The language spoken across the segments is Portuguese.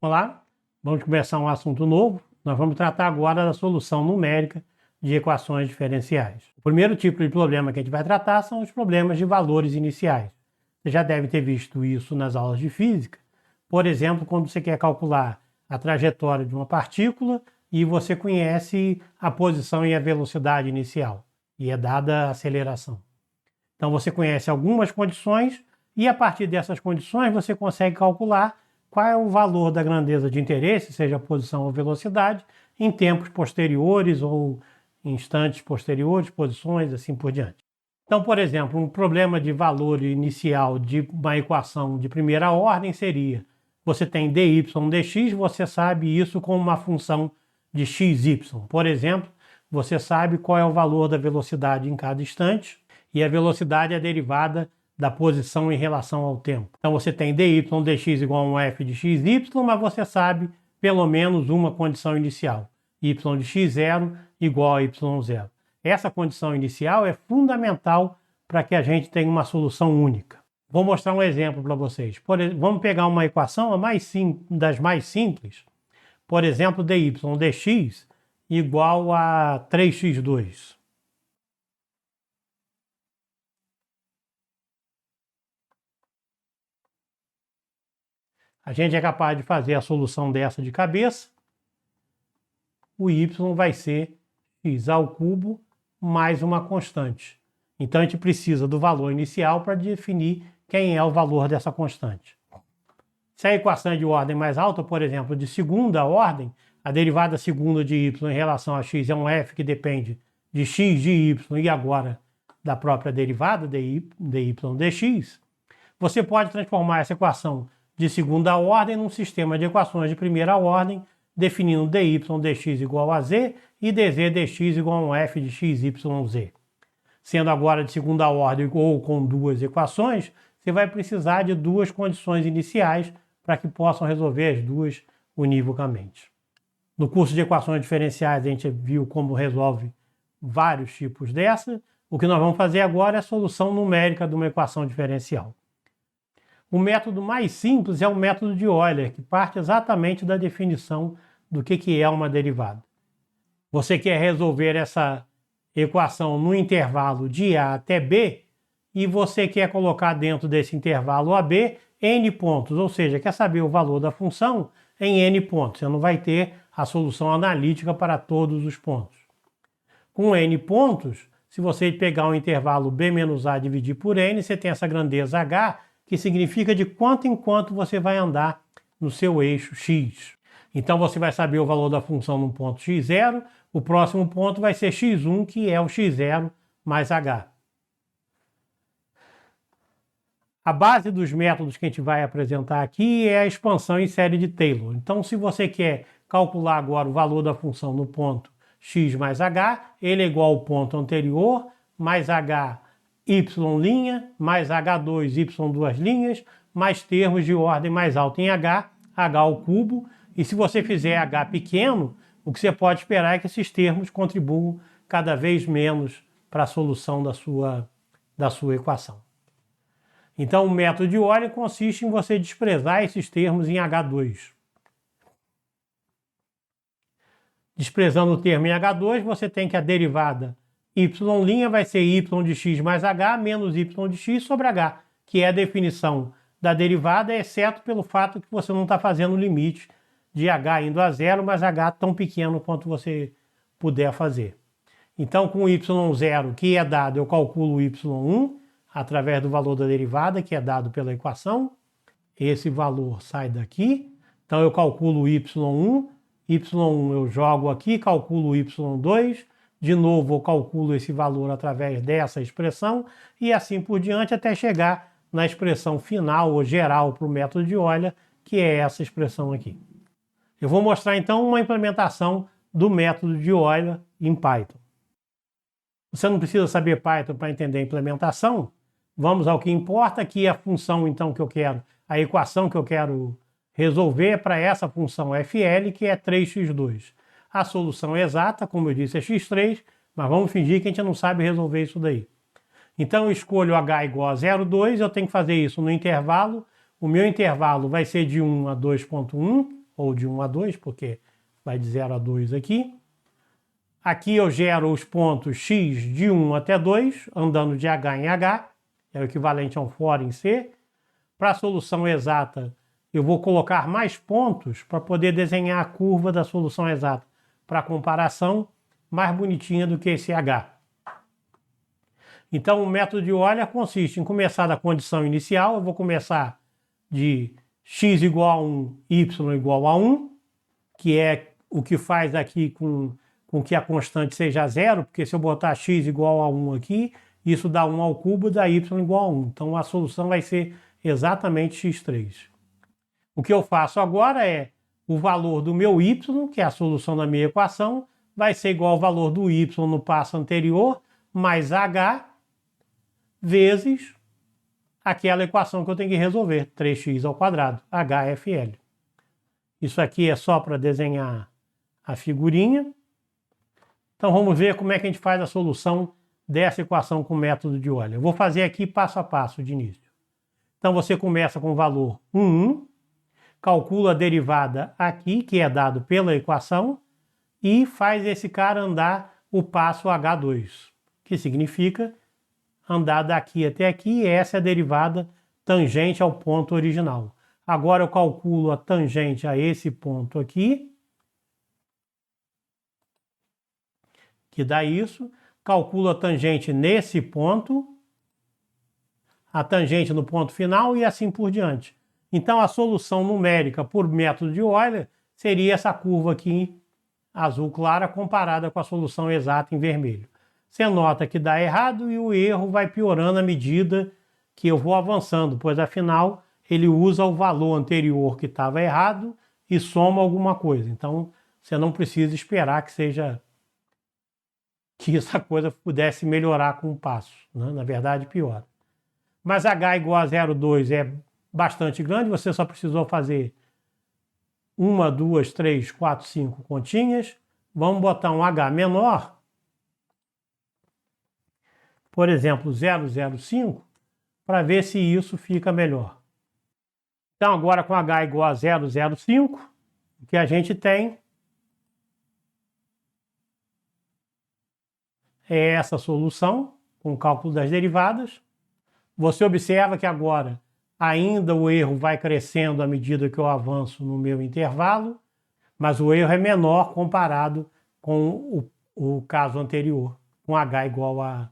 Olá, vamos começar um assunto novo. Nós vamos tratar agora da solução numérica de equações diferenciais. O primeiro tipo de problema que a gente vai tratar são os problemas de valores iniciais. Você já deve ter visto isso nas aulas de física. Por exemplo, quando você quer calcular a trajetória de uma partícula e você conhece a posição e a velocidade inicial, e é dada a aceleração. Então você conhece algumas condições e a partir dessas condições você consegue calcular qual é o valor da grandeza de interesse, seja posição ou velocidade, em tempos posteriores ou instantes posteriores, posições, assim por diante. Então, por exemplo, um problema de valor inicial de uma equação de primeira ordem seria: você tem dy dx, você sabe isso com uma função de xy. Por exemplo, você sabe qual é o valor da velocidade em cada instante e a velocidade é derivada da posição em relação ao tempo. Então você tem dy dx igual a um f de xy, mas você sabe pelo menos uma condição inicial: y de x0 igual a y0. Essa condição inicial é fundamental para que a gente tenha uma solução única. Vou mostrar um exemplo para vocês. Vamos pegar uma equação das mais simples. Por exemplo, dy dx igual a 3x2. A gente é capaz de fazer a solução dessa de cabeça. O y vai ser x ao cubo mais uma constante. Então a gente precisa do valor inicial para definir quem é o valor dessa constante. Se a equação é de ordem mais alta, por exemplo, de segunda ordem, a derivada segunda de y em relação a x é um f que depende de x de y e agora da própria derivada dy dx, você pode transformar essa equação de segunda ordem num sistema de equações de primeira ordem, definindo dy dx igual a z e dz dx igual a um f de xyz. Sendo agora de segunda ordem ou com duas equações, você vai precisar de duas condições iniciais para que possam resolver as duas univocamente. No curso de equações diferenciais a gente viu como resolve vários tipos dessa. O que nós vamos fazer agora é a solução numérica de uma equação diferencial. O método mais simples é o método de Euler, que parte exatamente da definição do que é uma derivada. Você quer resolver essa equação no intervalo de A até B e você quer colocar dentro desse intervalo AB n pontos, ou seja, quer saber o valor da função em n pontos. Você não vai ter a solução analítica para todos os pontos. Com n pontos, se você pegar o intervalo B menos A e dividir por n, você tem essa grandeza H, que significa de quanto em quanto você vai andar no seu eixo x. Então você vai saber o valor da função no ponto x0, o próximo ponto vai ser x1, que é o x0 mais h. A base dos métodos que a gente vai apresentar aqui é a expansão em série de Taylor. Então, se você quer calcular agora o valor da função no ponto x mais h, ele é igual ao ponto anterior, mais h y' mais h2 y2', mais termos de ordem mais alta em h ao cubo. E se você fizer h pequeno, o que você pode esperar é que esses termos contribuam cada vez menos para a solução da sua equação. Então o método de Euler consiste em você desprezar esses termos em h2. Desprezando o termo em h2, você tem que a derivada y' vai ser y de x mais h menos y de x sobre h, que é a definição da derivada, exceto pelo fato que você não está fazendo o limite de h indo a zero, mas h tão pequeno quanto você puder fazer. Então, com y0, que é dado, eu calculo o y1 através do valor da derivada, que é dado pela equação. Esse valor sai daqui. Então, eu calculo o y1. y1 eu jogo aqui, calculo o y2. De novo, eu calculo esse valor através dessa expressão e assim por diante até chegar na expressão final ou geral para o método de Euler, que é essa expressão aqui. Eu vou mostrar então uma implementação do método de Euler em Python. Você não precisa saber Python para entender a implementação. Vamos ao que importa, que é a função então que eu quero, a equação que eu quero resolver para essa função fl, que é 3x2. A solução exata, como eu disse, é x3, mas vamos fingir que a gente não sabe resolver isso daí. Então eu escolho h igual a 0,2, eu tenho que fazer isso no intervalo. O meu intervalo vai ser de 1 a 2,1, ou de 1 a 2, porque vai de 0 a 2 aqui. Aqui eu gero os pontos x de 1 até 2, andando de H em H, é o equivalente a um for em C. Para a solução exata, eu vou colocar mais pontos para poder desenhar a curva da solução exata para comparação mais bonitinha do que esse H. Então, o método de Euler consiste em começar da condição inicial. Eu vou começar de x igual a 1, y igual a 1, que é o que faz aqui com que a constante seja zero, porque se eu botar x igual a 1 aqui, isso dá 1 ao cubo, dá y igual a 1. Então, a solução vai ser exatamente x3. O que eu faço agora é o valor do meu y, que é a solução da minha equação, vai ser igual ao valor do y no passo anterior, mais h, vezes aquela equação que eu tenho que resolver, 3x ao quadrado, HFL. Isso aqui é só para desenhar a figurinha. Então vamos ver como é que a gente faz a solução dessa equação com o método de Euler. Eu vou fazer aqui passo a passo de início. Então você começa com o valor 1, calcula a derivada aqui, que é dado pela equação, e faz esse cara andar o passo H2, que significa andar daqui até aqui, e essa é a derivada tangente ao ponto original. Agora eu calculo a tangente a esse ponto aqui, que dá isso. Calculo a tangente nesse ponto, a tangente no ponto final e assim por diante. Então a solução numérica por método de Euler seria essa curva aqui, azul clara, comparada com a solução exata em vermelho. Você nota que dá errado e o erro vai piorando à medida que eu vou avançando, pois afinal ele usa o valor anterior que estava errado e soma alguma coisa. Então você não precisa esperar que essa coisa pudesse melhorar com o passo, né? Na verdade piora. Mas h igual a 0,2 é bastante grande, você só precisou fazer 1, 2, 3, 4, 5 continhas. Vamos botar um h menor, por exemplo, 0,05, para ver se isso fica melhor. Então, agora com h igual a 0,05, o que a gente tem é essa solução, com o cálculo das derivadas. Você observa que agora ainda o erro vai crescendo à medida que eu avanço no meu intervalo, mas o erro é menor comparado com o caso anterior, com h igual a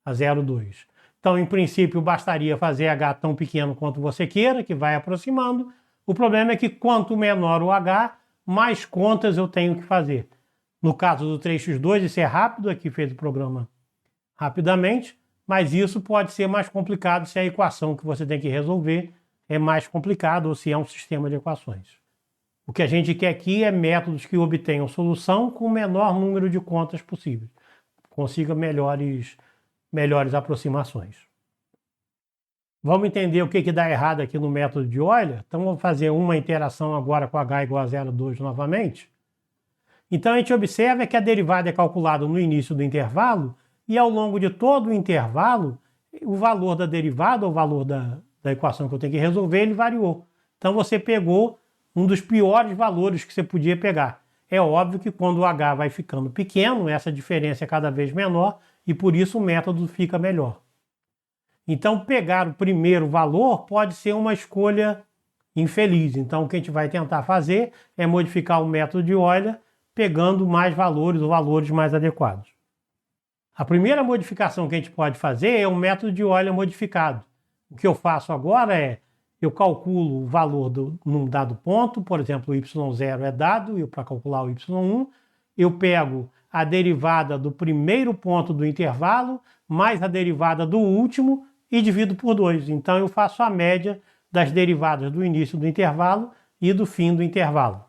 0,2. Então, em princípio, bastaria fazer h tão pequeno quanto você queira, que vai aproximando. O problema é que quanto menor o h, mais contas eu tenho que fazer. No caso do 3x2, isso é rápido, aqui fez o programa rapidamente, mas isso pode ser mais complicado se a equação que você tem que resolver é mais complicada ou se é um sistema de equações. O que a gente quer aqui é métodos que obtenham solução com o menor número de contas possível. Consiga melhores aproximações. Vamos entender o que dá errado aqui no método de Euler? Então vamos fazer uma interação agora com h igual a 0,2 novamente. Então a gente observa que a derivada é calculada no início do intervalo e ao longo de todo o intervalo, o valor da derivada, o valor da equação que eu tenho que resolver, ele variou. Então você pegou um dos piores valores que você podia pegar. É óbvio que quando o h vai ficando pequeno, essa diferença é cada vez menor e por isso o método fica melhor. Então pegar o primeiro valor pode ser uma escolha infeliz. Então o que a gente vai tentar fazer é modificar o método de Euler pegando mais valores ou valores mais adequados. A primeira modificação que a gente pode fazer é o método de Euler modificado. O que eu faço agora é, eu calculo o valor num dado ponto, por exemplo, o y0 é dado, e para calcular o y1, eu pego a derivada do primeiro ponto do intervalo, mais a derivada do último, e divido por 2. Então eu faço a média das derivadas do início do intervalo e do fim do intervalo.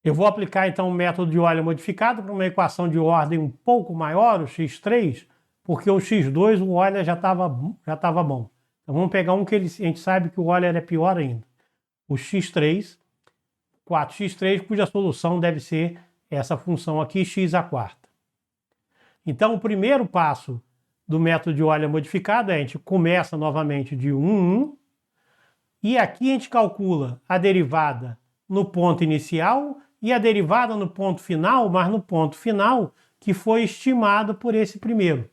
Eu vou aplicar então o método de Euler modificado para uma equação de ordem um pouco maior, o x3, porque o x2 o Euler já estava bom. Então vamos pegar um que a gente sabe que o Euler é pior ainda. O x3, 4x3, cuja solução deve ser essa função aqui, x à quarta. Então o primeiro passo do método de Euler modificado é a gente começa novamente de 1, 1, E aqui a gente calcula a derivada no ponto inicial e a derivada no ponto final, mas no ponto final que foi estimado por esse primeiro,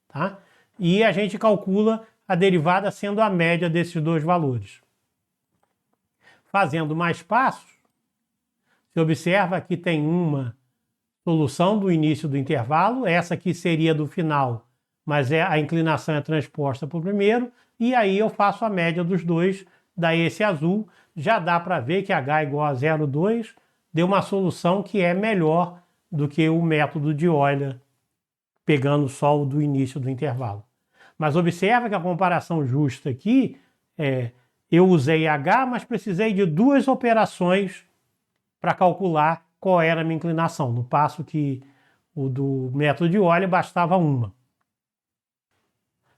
tá? E a gente calcula a derivada sendo a média desses dois valores. Fazendo mais passos, você observa que tem uma solução do início do intervalo, essa aqui seria do final, mas a inclinação é transposta para o primeiro, e aí eu faço a média dos dois, daí esse azul, já dá para ver que H igual a 0,2 deu uma solução que é melhor do que o método de Euler, pegando só o do início do intervalo. Mas observa que a comparação justa aqui eu usei H, mas precisei de duas operações para calcular qual era a minha inclinação, no passo que o do método de Euler bastava uma.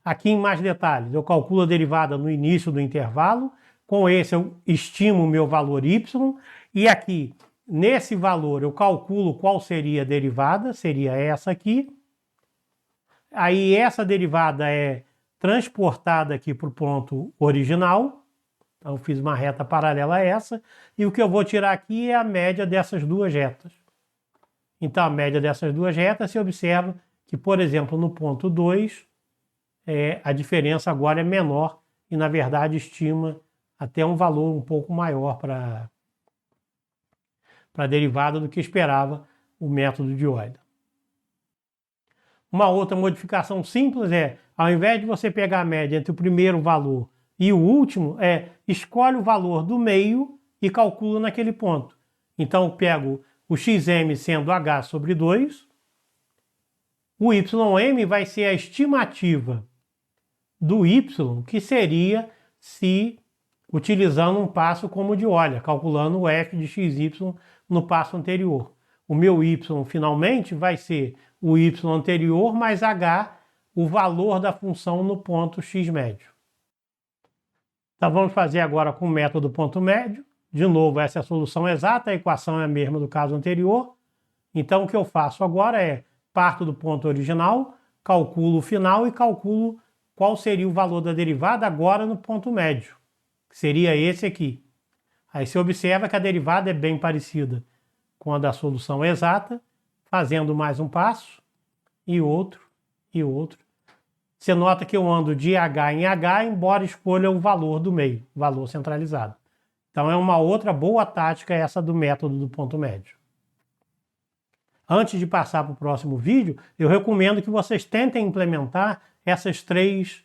Aqui em mais detalhes, eu calculo a derivada no início do intervalo, com esse eu estimo o meu valor y, e aqui, nesse valor, eu calculo qual seria a derivada, seria essa aqui. Aí essa derivada é transportada aqui para o ponto original, então eu fiz uma reta paralela a essa, e o que eu vou tirar aqui é a média dessas duas retas. Então a média dessas duas retas, você observa que, por exemplo, no ponto 2, a diferença agora é menor e, na verdade, estima até um valor um pouco maior para a derivada do que esperava o método de Euler. Uma outra modificação simples ao invés de você pegar a média entre o primeiro valor e o último, escolhe o valor do meio e calcula naquele ponto. Então, eu pego o xm sendo h sobre 2, o ym vai ser a estimativa do y, que seria se utilizando um passo como o de Euler, calculando o f de xy no passo anterior. O meu y, finalmente, vai ser o y anterior mais h, o valor da função no ponto x médio. Então, vamos fazer agora com o método ponto médio. De novo, essa é a solução exata, a equação é a mesma do caso anterior. Então, o que eu faço agora parto do ponto original, calculo o final e calculo qual seria o valor da derivada agora no ponto médio, que seria esse aqui. Aí você observa que a derivada é bem parecida com a da solução exata, fazendo mais um passo, e outro, e outro. Você nota que eu ando de H em H, embora escolha o valor do meio, valor centralizado. Então é uma outra boa tática essa do método do ponto médio. Antes de passar para o próximo vídeo, eu recomendo que vocês tentem implementar esses três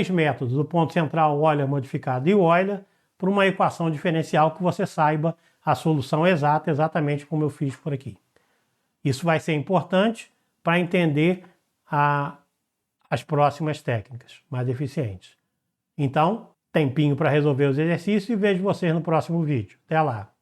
métodos, o ponto central, Euler modificado e Euler, para uma equação diferencial que você saiba a solução exata, exatamente como eu fiz por aqui. Isso vai ser importante para entender as próximas técnicas mais eficientes. Então, tempinho para resolver os exercícios e vejo vocês no próximo vídeo. Até lá!